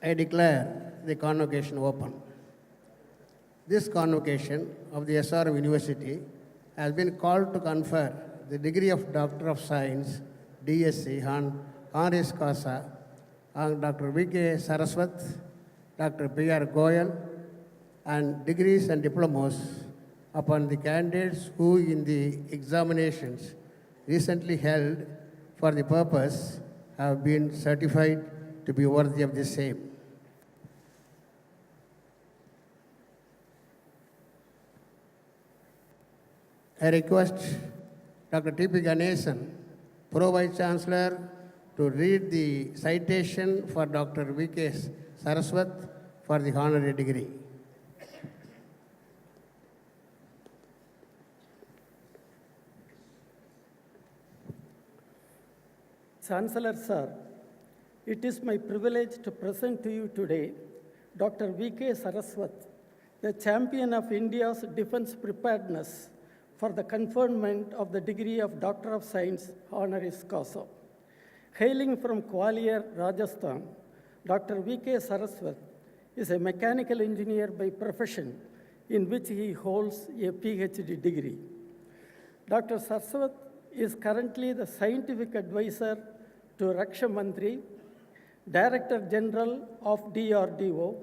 I declare the convocation open. This convocation of the SRM University has been called to confer the degree of Doctor of Science, DSc, on honoris causa on Dr. V.K. Saraswat, Dr. P.R. Goyal, and degrees and diplomas upon the candidates who in the examinations recently held for the purpose have been certified to be worthy of the same. I request Dr. T.P. Ganesan, Pro Vice Chancellor, to read the citation for Dr. V.K. Saraswat for the honorary degree. Chancellor Sir, it is my privilege to present to you today Dr. V.K. Saraswat, the champion of India's defense preparedness for the conferment of the degree of Doctor of Science honoris causa. Hailing from Gwalior, Rajasthan, Dr. V.K. Saraswat is a mechanical engineer by profession in which he holds a PhD degree. Dr. Saraswat is currently the scientific advisor to Raksha Mantri, Director General of DRDO,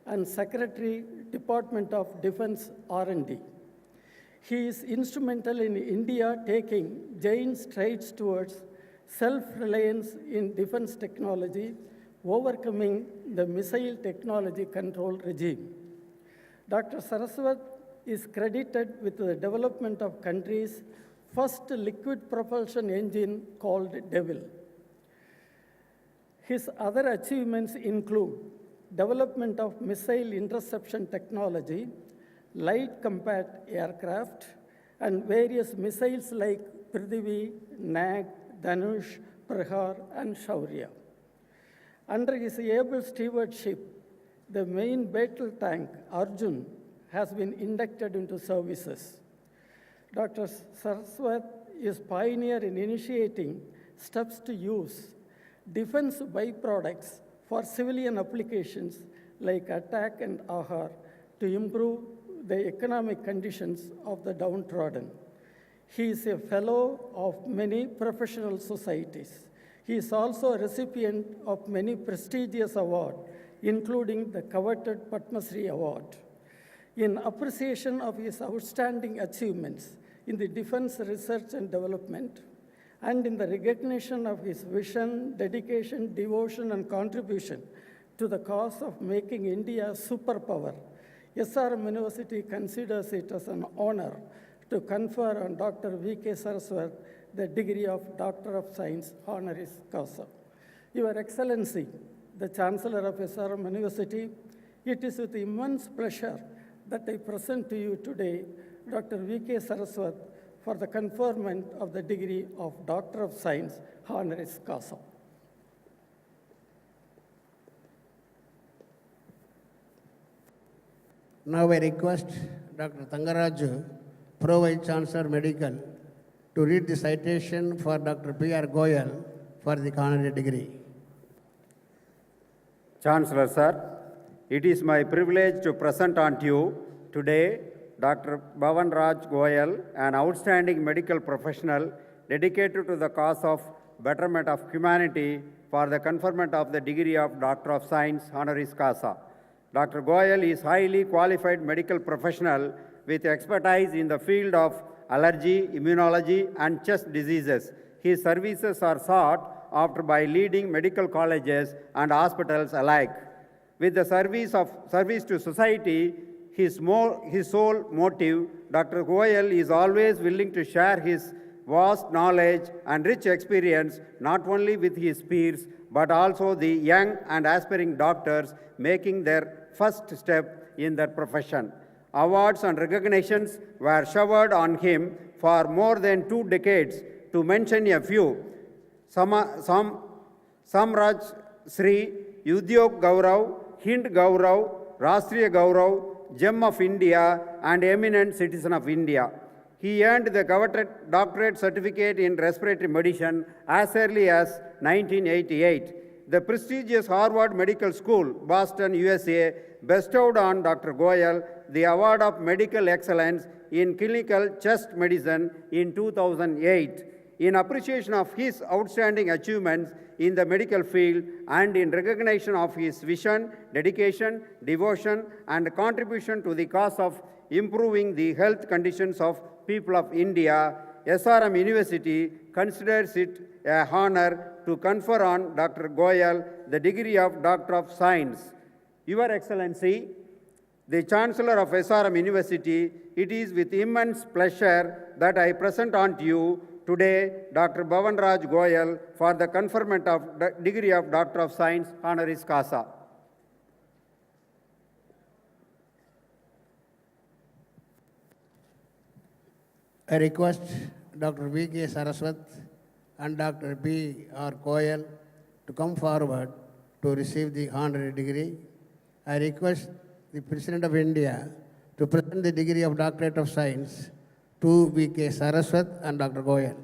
and Secretary, Department of Defense R&D. He is instrumental in India taking giant strides towards self-reliance in defense technology, overcoming the missile technology control regime. Dr. Saraswat is credited with the development of country's first liquid propulsion engine called DEVIL. His other achievements include development of missile interception technology, light combat aircraft, and various missiles like Prithvi, Nag, Dhanush, Prahar, and Shaurya. Under his able stewardship, the main battle tank, Arjun, has been inducted into services. Dr. Saraswat is pioneer in initiating steps to use defense byproducts for civilian applications like attack and ahar to improve the economic conditions of the downtrodden. He is a fellow of many professional societies. He is also a recipient of many prestigious awards, including the coveted Padma Shri Award. In appreciation of his outstanding achievements in the defense research and development, and in the recognition of his vision, dedication, devotion, and contribution to the cause of making India a superpower, SRM University considers it as an honor to confer on Dr. V.K. Saraswat the degree of Doctor of Science honoris causa. Your Excellency, the Chancellor of SRM University, it is with immense pleasure that I present to you today Dr. V.K. Saraswat for the conferment of the degree of Doctor of Science honoris causa. Now I request Dr. Tangaraju, Pro Vice Chancellor Medical, to read the citation for Dr. P.R. Goyal for the honorary degree. Chancellor Sir, it is my privilege to present unto you today Dr. Bhavan Raj Goyal, an outstanding medical professional dedicated to the cause of betterment of humanity for the conferment of the degree of Doctor of Science honoris causa. Dr. Goyal is highly qualified medical professional with expertise in the field of allergy, immunology, and chest diseases. His services are sought after by leading medical colleges and hospitals alike. With the service to society, his sole motive, Dr. Goyal is always willing to share his vast knowledge and rich experience not only with his peers but also the young and aspiring doctors making their first step in their profession. Awards and recognitions were showered on him for more than 2 decades. To mention a few, Samraj Sri, Udyog Gaurav, Hind Gaurav, Rashtriya Gaurav, Gem of India, and Eminent Citizen of India. He earned the coveted doctorate certificate in respiratory medicine as early as 1988. the prestigious Harvard Medical School, Boston, USA, bestowed on Dr. Goyal the Award of Medical Excellence in Clinical Chest Medicine in 2008. In appreciation of his outstanding achievements in the medical field and in recognition of his vision, dedication, devotion, and contribution to the cause of improving the health conditions of people of India, SRM University considers it a honor to confer on Dr. Goyal the degree of Doctor of Science. Your Excellency, the Chancellor of SRM University, it is with immense pleasure that I present on to you today Dr. Bhavan Raj Goyal for the conferment of the degree of Doctor of Science honoris causa. I request Dr. V.K. Saraswat and Dr. B.R. Goyal to come forward to receive the honorary degree. I request the President of India to present the degree of Doctorate of Science to V.K. Saraswat and Dr. Goyal.